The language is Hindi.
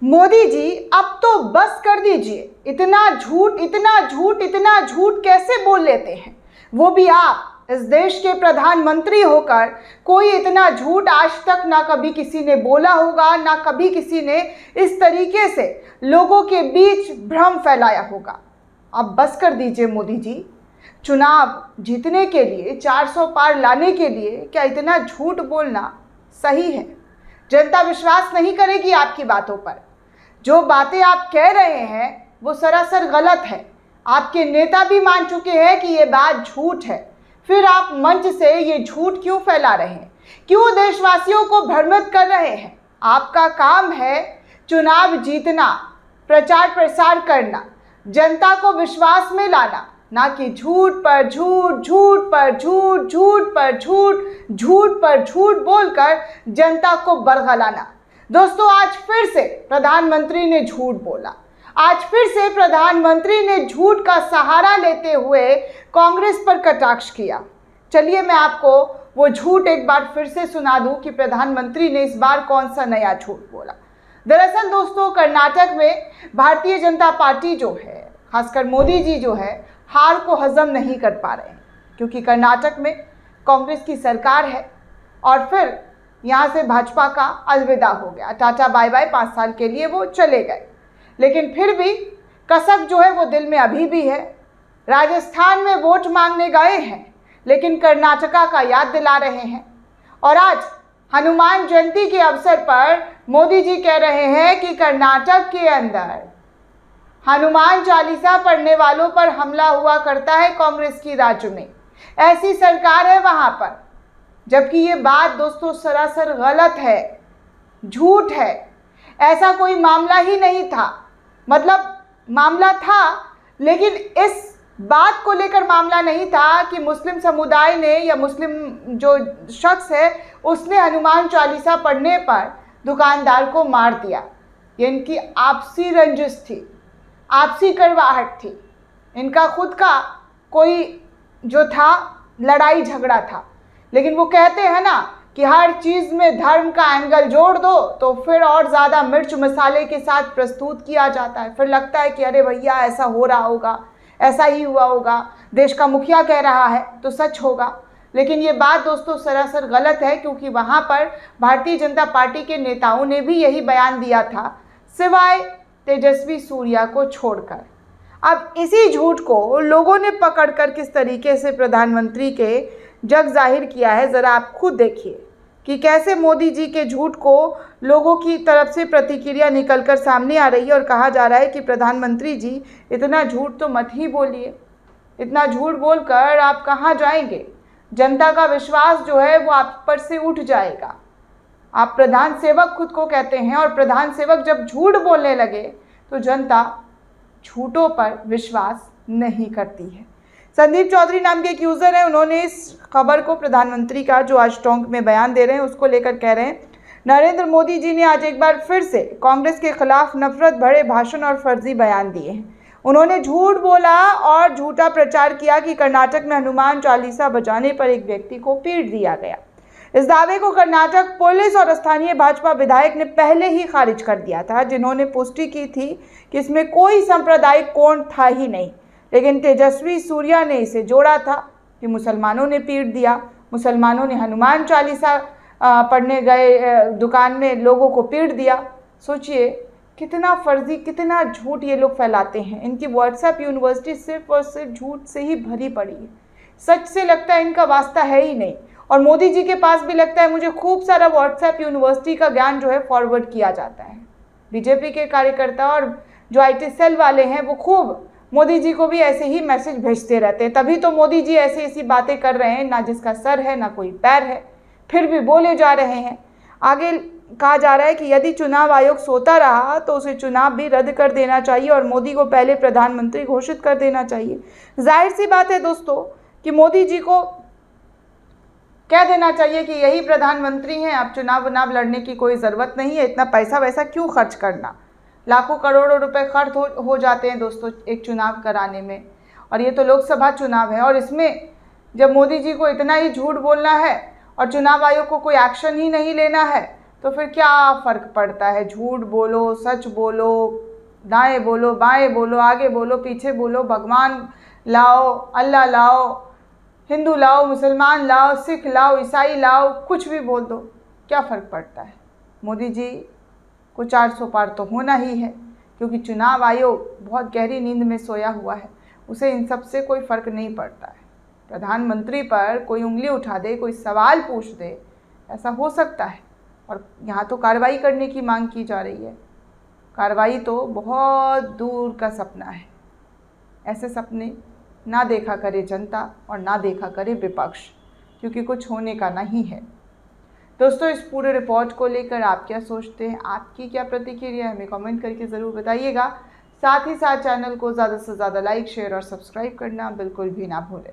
मोदी जी अब तो बस कर दीजिए, इतना झूठ इतना झूठ इतना झूठ कैसे बोल लेते हैं, वो भी आप इस देश के प्रधानमंत्री होकर। कोई इतना झूठ आज तक ना कभी किसी ने बोला होगा, ना कभी किसी ने इस तरीके से लोगों के बीच भ्रम फैलाया होगा। अब बस कर दीजिए मोदी जी, चुनाव जीतने के लिए 400 पार लाने के लिए क्या इतना झूठ बोलना सही है? जनता विश्वास नहीं करेगी आपकी बातों पर। जो बातें आप कह रहे हैं वो सरासर गलत है। आपके नेता भी मान चुके हैं कि ये बात झूठ है, फिर आप मंच से ये झूठ क्यों फैला रहे हैं? क्यों देशवासियों को भ्रमित कर रहे हैं? आपका काम है चुनाव जीतना, प्रचार प्रसार करना, जनता को विश्वास में लाना, ना कि झूठ पर झूठ, झूठ पर झूठ, झूठ पर झूठ, झूठ पर झूठ बोलकर जनता को बरगलाना। दोस्तों, आज फिर से प्रधानमंत्री ने झूठ बोला। आज फिर से प्रधानमंत्री ने झूठ का सहारा लेते हुए कांग्रेस पर कटाक्ष किया। चलिए मैं आपको वो झूठ एक बार फिर से सुना दूं कि प्रधानमंत्री ने इस बार कौन सा नया झूठ बोला। दरअसल दोस्तों, कर्नाटक में भारतीय जनता पार्टी जो है, खासकर मोदी जी जो है, हार को हजम नहीं कर पा रहे हैं, क्योंकि कर्नाटक में कांग्रेस की सरकार है और फिर यहाँ से भाजपा का अलविदा हो गया, टाटा बाय बाय, 5 साल के लिए वो चले गए। लेकिन फिर भी कसक जो है वो दिल में अभी भी है। राजस्थान में वोट मांगने गए हैं, लेकिन कर्नाटका का याद दिला रहे हैं। और आज हनुमान जयंती के अवसर पर मोदी जी कह रहे हैं कि कर्नाटक के अंदर हनुमान चालीसा पढ़ने वालों पर हमला हुआ करता है कांग्रेस की राज्य में, ऐसी सरकार है वहां पर। जबकि ये बात दोस्तों सरासर गलत है, झूठ है। ऐसा कोई मामला ही नहीं था। मतलब मामला था, लेकिन इस बात को लेकर मामला नहीं था कि मुस्लिम समुदाय ने या मुस्लिम जो शख्स है उसने हनुमान चालीसा पढ़ने पर दुकानदार को मार दिया। ये इनकी आपसी रंजिश थी, आपसी कड़वाहट थी। इनका खुद का कोई जो था लड़ाई झगड़ा था। लेकिन वो कहते हैं ना कि हर चीज़ में धर्म का एंगल जोड़ दो तो फिर और ज़्यादा मिर्च मसाले के साथ प्रस्तुत किया जाता है। फिर लगता है कि अरे भैया ऐसा हो रहा होगा, ऐसा ही हुआ होगा, देश का मुखिया कह रहा है तो सच होगा। लेकिन ये बात दोस्तों सरासर गलत है, क्योंकि वहाँ पर भारतीय जनता पार्टी के नेताओं ने भी यही बयान दिया था, सिवाय तेजस्वी सूर्या को छोड़कर। अब इसी झूठ को लोगों ने पकड़कर किस तरीके से प्रधानमंत्री के जग जाहिर किया है, ज़रा आप खुद देखिए कि कैसे मोदी जी के झूठ को लोगों की तरफ से प्रतिक्रिया निकलकर सामने आ रही है। और कहा जा रहा है कि प्रधानमंत्री जी इतना झूठ तो मत ही बोलिए, इतना झूठ बोलकर आप कहाँ जाएंगे? जनता का विश्वास जो है वो आप पर से उठ जाएगा। आप प्रधान सेवक खुद को कहते हैं, और प्रधान सेवक जब झूठ बोलने लगे तो जनता झूठों पर विश्वास नहीं करती है। संदीप चौधरी नाम के एक यूज़र हैं, उन्होंने इस खबर को प्रधानमंत्री का जो आज टोंक में बयान दे रहे हैं उसको लेकर कह रहे हैं, नरेंद्र मोदी जी ने आज एक बार फिर से कांग्रेस के खिलाफ नफरत भरे भाषण और फर्जी बयान दिए हैं। उन्होंने झूठ बोला और झूठा प्रचार किया कि कर्नाटक में हनुमान चालीसा बजाने पर एक व्यक्ति को पीट दिया गया। इस दावे को कर्नाटक पुलिस और स्थानीय भाजपा विधायक ने पहले ही खारिज कर दिया था, जिन्होंने पुष्टि की थी कि इसमें कोई सांप्रदायिक कोण था ही नहीं। लेकिन तेजस्वी सूर्या ने इसे जोड़ा था कि मुसलमानों ने पीट दिया, मुसलमानों ने हनुमान चालीसा पढ़ने गए दुकान में लोगों को पीट दिया। सोचिए कितना फर्जी, कितना झूठ ये लोग फैलाते हैं। इनकी व्हाट्सएप यूनिवर्सिटी सिर्फ और सिर्फ झूठ से ही भरी पड़ी है। सच से लगता है इनका वास्ता है ही नहीं। और मोदी जी के पास भी लगता है मुझे खूब सारा व्हाट्सएप यूनिवर्सिटी का ज्ञान जो है फॉरवर्ड किया जाता है। बीजेपी के कार्यकर्ता और जो IT सेल वाले हैं वो खूब मोदी जी को भी ऐसे ही मैसेज भेजते रहते हैं। तभी तो मोदी जी ऐसी बातें कर रहे हैं, ना जिसका सर है ना कोई पैर है, फिर भी बोले जा रहे हैं। आगे कहा जा रहा है कि यदि चुनाव आयोग सोता रहा तो उसे चुनाव भी रद्द कर देना चाहिए और मोदी को पहले प्रधानमंत्री घोषित कर देना चाहिए। जाहिर सी बात है दोस्तों कि मोदी जी को कह देना चाहिए कि यही प्रधानमंत्री हैं, अब चुनाव लड़ने की कोई ज़रूरत नहीं है, इतना पैसा वैसा क्यों खर्च करना। लाखों करोड़ों रुपए खर्च हो जाते हैं दोस्तों एक चुनाव कराने में, और ये तो लोकसभा चुनाव है। और इसमें जब मोदी जी को इतना ही झूठ बोलना है और चुनाव आयोग को कोई एक्शन ही नहीं लेना है, तो फिर क्या फ़र्क पड़ता है? झूठ बोलो, सच बोलो, दाएं बोलो, बाएं बोलो, आगे बोलो, पीछे बोलो, भगवान लाओ, अल्लाह लाओ, हिंदू लाओ, मुसलमान लाओ, सिख लाओ, ईसाई लाओ, कुछ भी बोल दो, क्या फ़र्क पड़ता है? मोदी जी को 400 पार तो होना ही है, क्योंकि चुनाव आयोग बहुत गहरी नींद में सोया हुआ है, उसे इन सब से कोई फ़र्क नहीं पड़ता है। प्रधानमंत्री पर कोई उंगली उठा दे, कोई सवाल पूछ दे, ऐसा हो सकता है। और यहाँ तो कार्रवाई करने की मांग की जा रही है। कार्रवाई तो बहुत दूर का सपना है। ऐसे सपने ना देखा करे जनता और ना देखा करे विपक्ष, क्योंकि कुछ होने का नहीं है। दोस्तों, इस पूरे रिपोर्ट को लेकर आप क्या सोचते हैं? आपकी क्या प्रतिक्रिया है? हमें कमेंट करके ज़रूर बताइएगा। साथ ही साथ चैनल को ज़्यादा से ज़्यादा लाइक, शेयर और सब्सक्राइब करना बिल्कुल भी ना भूलें।